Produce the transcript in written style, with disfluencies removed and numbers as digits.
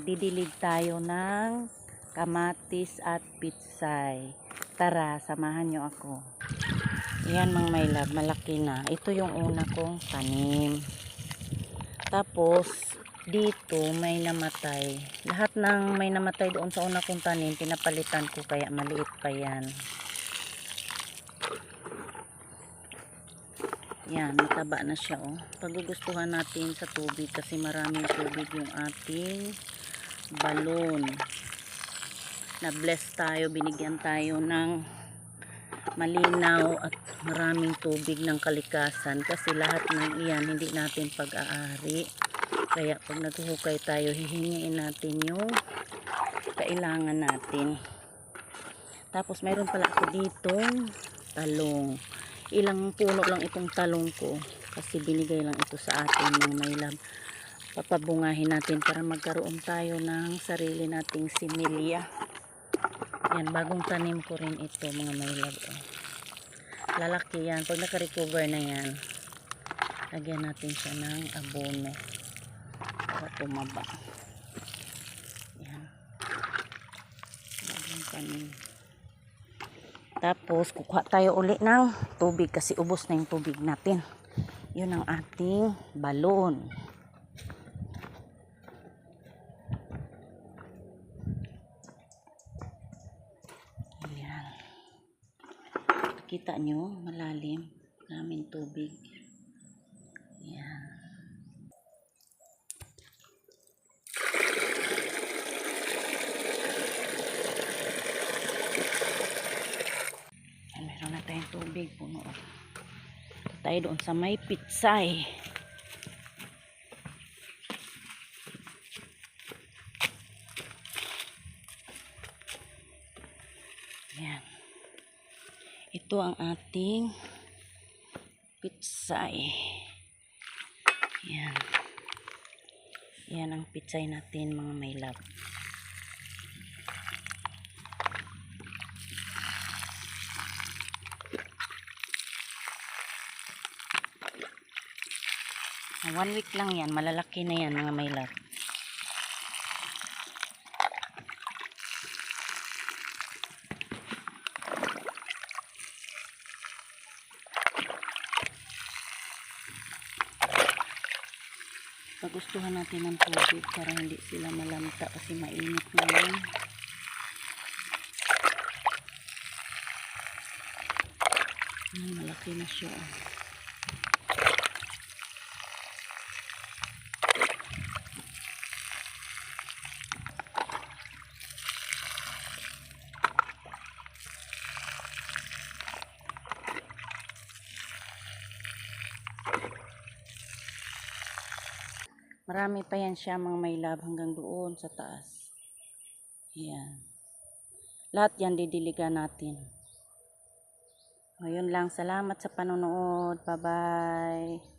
magdidilig tayo ng kamatis at pitsay. Tara, samahan nyo ako. Yan mga my love, malaki na. Ito yung una kong tanim. Tapos, dito may namatay. Lahat ng may namatay doon sa una kong tanim, pinapalitan ko kaya maliit pa yan. Yan, mataba na siya oh. Pagugustuhan natin sa tubig kasi maraming tubig yung ating balon. Na-bless tayo, binigyan tayo ng malinaw at maraming tubig ng kalikasan kasi lahat ng iyan hindi natin pag-aari. Kaya pag naghuhukay tayo, hihingiin natin yung kailangan natin. Tapos mayroon pala ako ditong talong. Ilang puno lang itong talong ko kasi binigay lang ito sa atin mga my love. Papabungahin natin para magkaroon tayo ng sarili nating similya. Yan, bagong tanim ko rin ito mga my love. Lalaki yan. Pag naka-recover na yan, lagyan natin siya ng abono para tumaba. Yan. Bagong tanim. Tapos, kukuha tayo uli ng tubig kasi ubos na yung tubig natin. Yun ang ating balon. Ayan. Kita nyo, malalim. Maraming tubig. Ayan. Meron na tayong tubig puno. Tayo doon sa may pitsay. Ayan. Ito ang ating pitsay. Ayan. Ayan ang pitsay natin mga my love. One week lang yan. Malalaki na yan mga my love. Pagustuhan natin ng tubig para hindi sila malamta kasi mainit ngayon. Malaki na siya. Marami pa yan siya mga my love hanggang doon sa taas. Ayan. Lahat yan didiligan natin. Ngayon lang, salamat sa panonood. Bye bye.